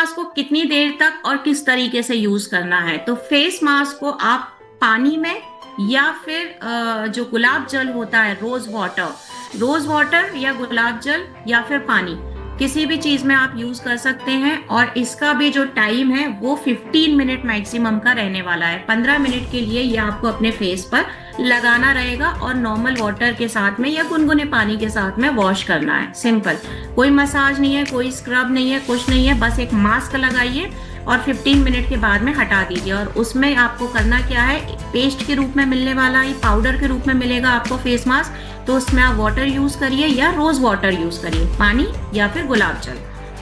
Mask को कितनी देर तक और किस तरीके से यूज करना है? तो फेस मास्क को आप पानी में या फिर जो गुलाब जल होता है, रोज वाटर या गुलाब जल या फिर पानी, किसी भी चीज में आप यूज कर सकते हैं। और इसका भी जो टाइम है वो 15 मिनट मैक्सिमम का रहने वाला है। 15 मिनट के लिए ये आपको अपने फेस पर लगाना रहेगा और नॉर्मल वाटर के साथ में या गुनगुने पानी के साथ में वॉश करना है। सिंपल, कोई मसाज नहीं है, कोई स्क्रब नहीं है, कुछ नहीं है, बस एक मास्क लगाइए और 15 मिनट के बाद में हटा दीजिए। और उसमें आपको करना क्या है, पेस्ट के रूप में मिलने वाला है, पाउडर के रूप में मिलेगा आपको फेस मास्क, तो उसमें आप वाटर यूज करिए या रोज वाटर यूज करिए, पानी या फिर गुलाब जल,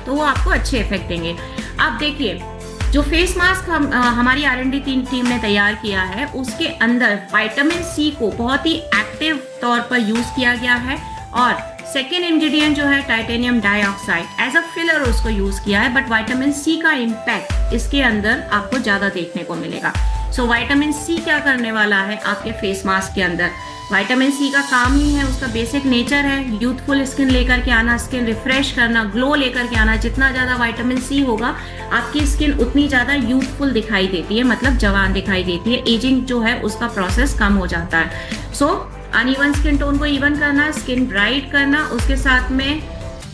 तो वो आपको अच्छे इफेक्ट देंगे। अब देखिए, जो फेस मास्क हमारी R&D टीम ने तैयार किया है, उसके अंदर विटामिन सी को बहुत ही एक्टिव तौर पर यूज किया गया है। और सेकेंड इंग्रेडिएंट जो है titanium dioxide, as a filler उसको यूज किया है, बट विटामिन सी का इम्पैक्ट इसके अंदर आपको ज्यादा देखने को मिलेगा। सो विटामिन सी क्या करने वाला है आपके फेस मास्क के अंदर? विटामिन सी का काम ही है, उसका बेसिक नेचर है यूथफुल स्किन लेकर के आना, स्किन रिफ्रेश करना, ग्लो लेकर के आना। जितना ज्यादा विटामिन सी होगा आपकी स्किन उतनी ज्यादा यूथफुल दिखाई देती है, मतलब जवान दिखाई देती है। एजिंग जो है उसका प्रोसेस कम हो जाता है। सो अनइवन स्किन टोन को इवन करना, स्किन ब्राइट करना, उसके साथ में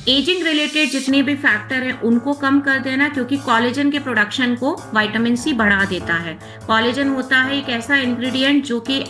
एजिंग रिलेटेड जितने भी फैक्टर हैं उनको कम कर देना, क्योंकि कॉलेजन के प्रोडक्शन को विटामिन सी बढ़ा देता है। कॉलेजन होता है एक ऐसा इंग्रेडिएंट जो कि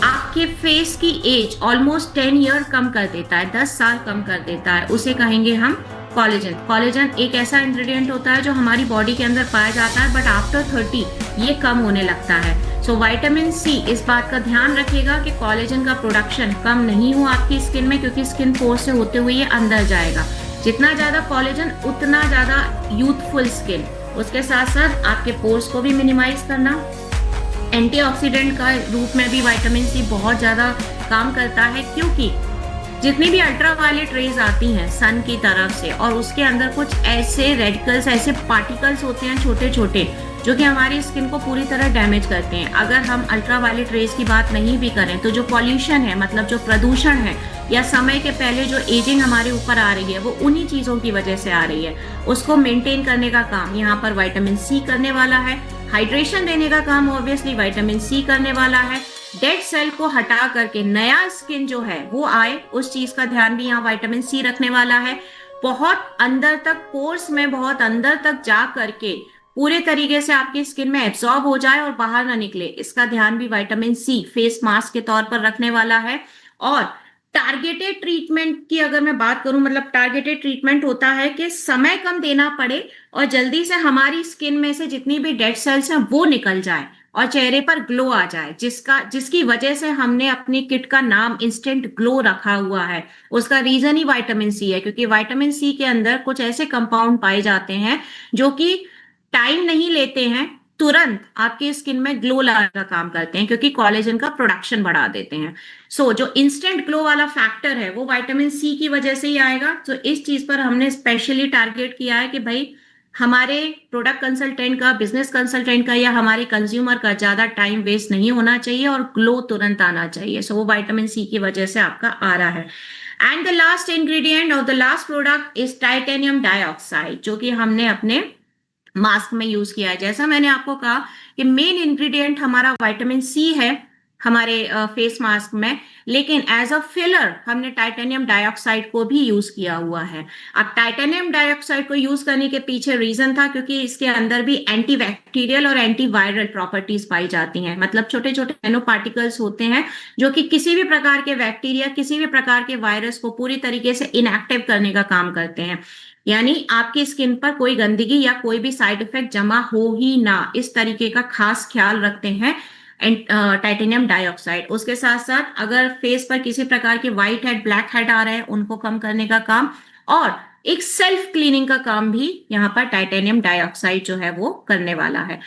आपके फेस की एज ऑलमोस्ट 10 ईयर कम कर देता है, 10 साल कम कर देता है, उसे कहेंगे हम कॉलेजन। कॉलेजन एक ऐसा इंग्रेडिएंट होता है जो हमारी बॉडी के अंदर पाया जाता है, बट आफ्टर 30 ये कम होने लगता है। सो विटामिन सी इस बात का ध्यान रखेगा कि कॉलेजन का प्रोडक्शन कम नहीं हो आपकी स्किन में, क्योंकि स्किन पोर से होते हुए ये अंदर जाएगा। जितना ज्यादा कॉलेजन उतना ज्यादा यूथफुल स्किन। उसके साथ साथ आपके पोर्स को भी मिनिमाइज करना। एंटीऑक्सीडेंट का रूप में भी विटामिन सी बहुत ज्यादा काम करता है, क्योंकि जितनी भी अल्ट्रावायलेट रेज आती हैं सन की तरफ से, और उसके अंदर कुछ ऐसे रेडिकल्स, ऐसे पार्टिकल्स होते हैं छोटे छोटे, जो कि हमारी स्किन को पूरी तरह डैमेज करते हैं। अगर हम अल्ट्रावायलेट रेज की बात नहीं भी करें तो जो पॉल्यूशन है, मतलब जो प्रदूषण है, या समय के पहले जो एजिंग हमारे ऊपर आ रही है, वो उन्हीं चीजों की वजह से आ रही है। उसको मेंटेन करने का काम यहाँ पर विटामिन सी करने वाला है। हाइड्रेशन देने का काम ऑब्वियसली विटामिन सी करने वाला है। डेड सेल को हटा करके नया स्किन जो है वो आए, उस चीज का ध्यान भी यहाँ विटामिन सी रखने वाला है। बहुत अंदर तक, पोर्स में बहुत अंदर तक जा करके पूरे तरीके से आपकी स्किन में एब्जॉर्ब हो जाए और बाहर ना निकले, इसका ध्यान भी विटामिन सी फेस मास्क के तौर पर रखने वाला है। और टारगेटेड ट्रीटमेंट की अगर मैं बात करूं, मतलब टारगेटेड ट्रीटमेंट होता है कि समय कम देना पड़े और जल्दी से हमारी स्किन में से जितनी भी डेड सेल्स हैं वो निकल जाए और चेहरे पर ग्लो आ जाए, जिसकी वजह से हमने अपनी किट का नाम इंस्टेंट ग्लो रखा हुआ है। उसका रीजन ही विटामिन सी है, क्योंकि विटामिन सी के अंदर कुछ ऐसे कंपाउंड पाए जाते हैं जो कि टाइम नहीं लेते हैं, तुरंत आपकी स्किन में ग्लो लाने का काम करते हैं, क्योंकि कोलेजन का प्रोडक्शन बढ़ा देते हैं। जो इंस्टेंट ग्लो वाला फैक्टर है वो विटामिन सी की वजह से ही आएगा। इस चीज पर हमने स्पेशली टारगेट किया है कि भाई हमारे प्रोडक्ट कंसल्टेंट का, बिजनेस कंसल्टेंट का या हमारे कंज्यूमर का ज्यादा टाइम वेस्ट नहीं होना चाहिए और ग्लो तुरंत आना चाहिए। वो विटामिन सी की वजह से आपका आ रहा है। एंड द लास्ट इंग्रेडिएंट और the last product is titanium dioxide, जो कि हमने अपने मास्क में यूज किया है। जैसा मैंने आपको कहा कि मेन इंग्रेडिएंट हमारा विटामिन सी है हमारे फेस मास्क में, लेकिन एज अ फिलर हमने टाइटेनियम डाइऑक्साइड को भी यूज किया हुआ है। अब टाइटेनियम डाइऑक्साइड को यूज करने के पीछे रीजन था क्योंकि इसके अंदर भी एंटीबैक्टीरियल और एंटीवायरल प्रॉपर्टीज पाई जाती हैं, मतलब छोटे छोटे नैनो पार्टिकल्स होते हैं जो कि किसी भी प्रकार के बैक्टीरिया, किसी भी प्रकार के वायरस को पूरी तरीके से इनएक्टिव करने का काम करते हैं। यानी आपकी स्किन पर कोई गंदगी या कोई भी साइड इफेक्ट जमा हो ही ना, इस तरीके का खास ख्याल रखते हैं टाइटेनियम डाइऑक्साइड। उसके साथ साथ अगर फेस पर किसी प्रकार के व्हाइट हेड, ब्लैक हेड आ रहे हैं, उनको कम करने का काम, और एक सेल्फ क्लीनिंग का काम भी यहाँ पर टाइटेनियम डाइऑक्साइड जो है वो करने वाला है।